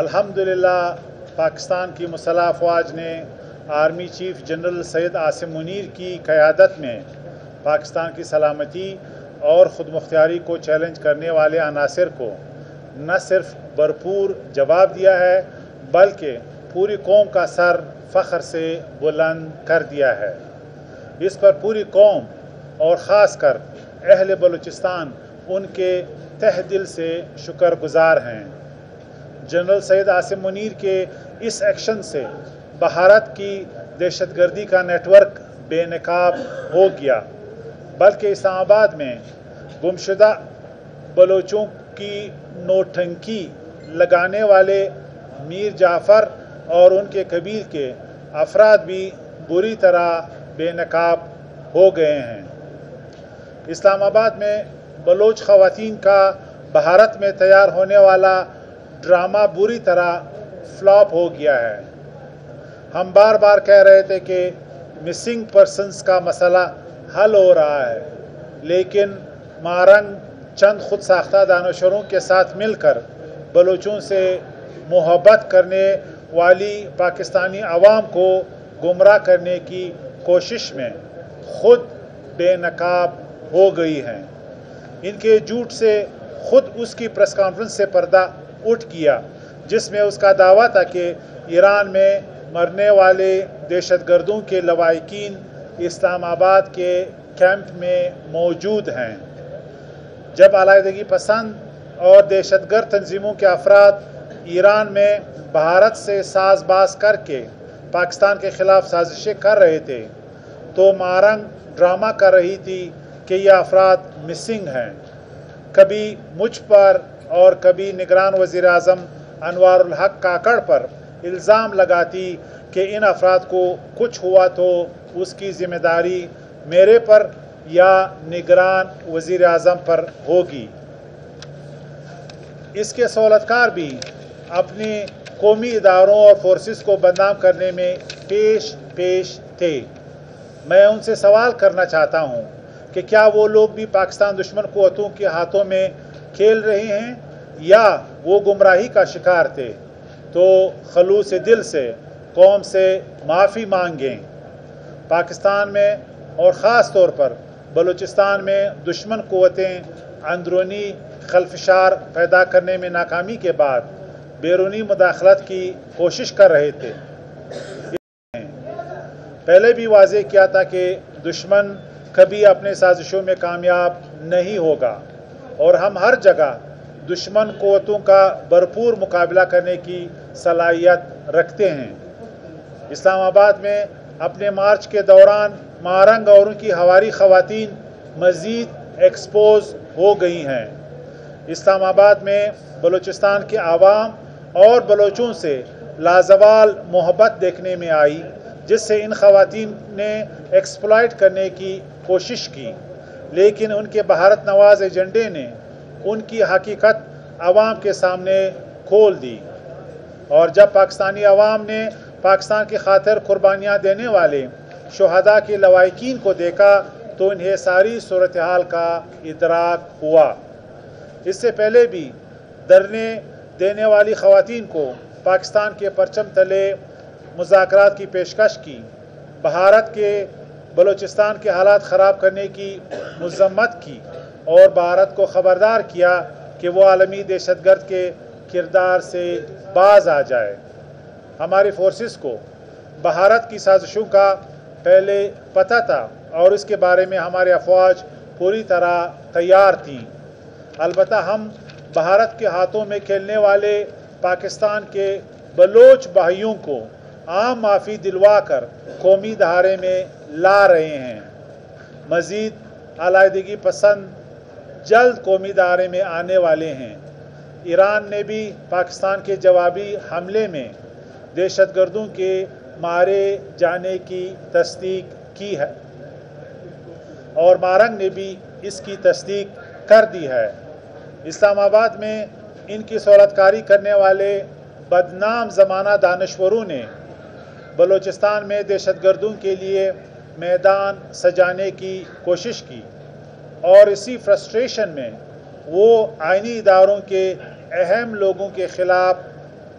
الحمدللہ پاکستان کی مسلح افواج نے army chief general Syed Asim Munir کی قیادت میں پاکستان کی سلامتی اور خود مختاری کو چیلنج کرنے والے عناصر کو نہ صرف بھرپور جواب دیا ہے بلکہ پوری قوم کا سر فخر سے بلند کر دیا ہے۔ اس پر پوری قوم اور خاص کر اہل بلوچستان ان کے تہ دل سے شکر گزار ہیں۔ جنرل سید عاصم منیر کے اس ایکشن سے بھارت کی دہشت گردی کا نیٹ ورک بے نقاب ہو گیا، بلکہ اسلام آباد میں گمشدہ بلوچوں کی نوٹنکی لگانے والے میر جعفر اور ان کے قبیل کے افراد بھی بری طرح بے نقاب ہو گئے ہیں۔ اسلام آباد میں بلوچ خواتین کا بھارت میں تیار ہونے والا ڈرامہ بری طرح فلاپ ہو گیا ہے۔ ہم بار بار کہہ رہے تھے کہ مسنگ پرسنز کا مسئلہ حل ہو رہا ہے، لیکن مارنگ چند خود ساختہ دانشوروں کے ساتھ مل کر بلوچوں سے محبت کرنے والی پاکستانی عوام کو گمراہ کرنے کی کوشش میں خود بے نقاب ہو گئی ہیں۔ ان کے جھوٹ سے خود اس کی پریس کانفرنس سے پردہ اٹھ گیا جس میں اس کا دعویٰ تھا کہ ایران میں مرنے والے دہشت گردوں کے لواحقین اسلام آباد کے کیمپ میں موجود ہیں۔ جب علیحدگی پسند اور دہشت گرد تنظیموں کے افراد ایران میں بھارت سے ساز باز کر کے پاکستان کے خلاف سازشیں کر رہے تھے تو مارنگ ڈرامہ کر رہی تھی کہ یہ افراد مسنگ ہیں۔ کبھی مجھ پر اور کبھی نگران وزیر اعظم انوار الحق کاکڑ پر الزام لگاتی کہ ان افراد کو کچھ ہوا تو اس کی ذمہ داری میرے پر یا نگران وزیر اعظم پر ہوگی۔ اس کے سہولتکار بھی اپنے قومی اداروں اور فورسز کو بدنام کرنے میں پیش تھے۔ میں ان سے سوال کرنا چاہتا ہوں کہ کیا وہ لوگ بھی پاکستان دشمن قوتوں کے ہاتھوں میں کھیل رہے ہیں یا وہ گمراہی کا شکار تھے؟ تو خلوص دل سے قوم سے معافی مانگیں۔ پاکستان میں اور خاص طور پر بلوچستان میں دشمن قوتیں اندرونی خلفشار پیدا کرنے میں ناکامی کے بعد بیرونی مداخلت کی کوشش کر رہے تھے۔ پہلے بھی واضح کیا تھا کہ دشمن کبھی اپنے سازشوں میں کامیاب نہیں ہوگا اور ہم ہر جگہ دشمن قوتوں کا بھرپور مقابلہ کرنے کی صلاحیت رکھتے ہیں۔ اسلام آباد میں اپنے مارچ کے دوران مارنگ اور ان کی ہواری خواتین مزید ایکسپوز ہو گئی ہیں۔ اسلام آباد میں بلوچستان کے عوام اور بلوچوں سے لازوال محبت دیکھنے میں آئی جس سے ان خواتین نے ایکسپلائٹ کرنے کی کوشش کی، لیکن ان کے بھارت نواز ایجنڈے نے ان کی حقیقت عوام کے سامنے کھول دی، اور جب پاکستانی عوام نے پاکستان کی خاطر قربانیاں دینے والے شہداء کے لواحقین کو دیکھا تو انہیں ساری صورتحال کا ادراک ہوا۔ اس سے پہلے بھی دھرنے دینے والی خواتین کو پاکستان کے پرچم تلے مذاکرات کی پیشکش کی، بھارت کے بلوچستان کے حالات خراب کرنے کی مذمت کی اور بھارت کو خبردار کیا کہ وہ عالمی دہشت گرد کے کردار سے باز آ جائے۔ ہماری فورسز کو بھارت کی سازشوں کا پہلے پتہ تھا اور اس کے بارے میں ہماری افواج پوری طرح تیار تھیں۔ البتہ ہم بھارت کے ہاتھوں میں کھیلنے والے پاکستان کے بلوچ بھائیوں کو عام معافی دلوا کر قومی دھارے میں لا رہے ہیں۔ مزید علیحدگی پسند جلد قومی دھارے میں آنے والے ہیں۔ ایران نے بھی پاکستان کے جوابی حملے میں دہشت گردوں کے مارے جانے کی تصدیق کی ہے اور مارنگ نے بھی اس کی تصدیق کر دی ہے۔ اسلام آباد میں ان کی سہولتکاری کرنے والے بدنام زمانہ دانشوروں نے بلوچستان میں دہشت گردوں کے لیے میدان سجانے کی کوشش کی اور اسی فرسٹریشن میں وہ آئینی اداروں کے اہم لوگوں کے خلاف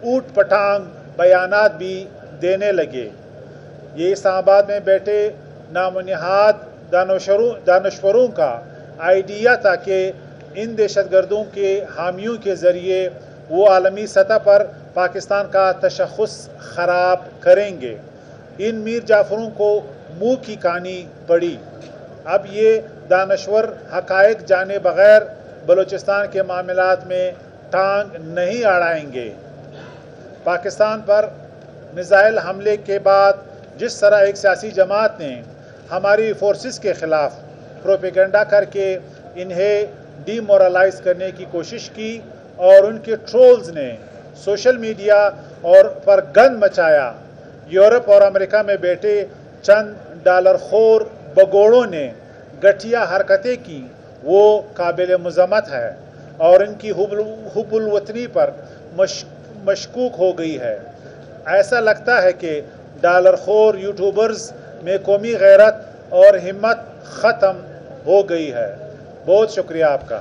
اوٹ پٹانگ بیانات بھی دینے لگے۔ یہ اسلام آباد میں بیٹھے نام و نہاد دانشوروں کا آئیڈیا تھا کہ ان دہشت گردوں کے حامیوں کے ذریعے وہ عالمی سطح پر پاکستان کا تشخص خراب کریں گے۔ ان میر جعفروں کو منہ کی کہانی پڑی۔ اب یہ دانشور حقائق جانے بغیر بلوچستان کے معاملات میں ٹانگ نہیں اڑائیں گے۔ پاکستان پر میزائل حملے کے بعد جس طرح ایک سیاسی جماعت نے ہماری فورسز کے خلاف پروپیگنڈا کر کے انہیں ڈی مورلائز کرنے کی کوشش کی اور ان کے ٹرولز نے سوشل میڈیا پر گند مچایا، یورپ اور امریکہ میں بیٹھے چند ڈالر خور بگوڑوں نے گٹھیا حرکتیں کی، وہ قابل مذمت ہے اور ان کی حب الوطنی پر مشکوک ہو گئی ہے۔ ایسا لگتا ہے کہ ڈالر خور یوٹیوبرز میں قومی غیرت اور ہمت ختم ہو گئی ہے۔ بہت شکریہ آپ کا۔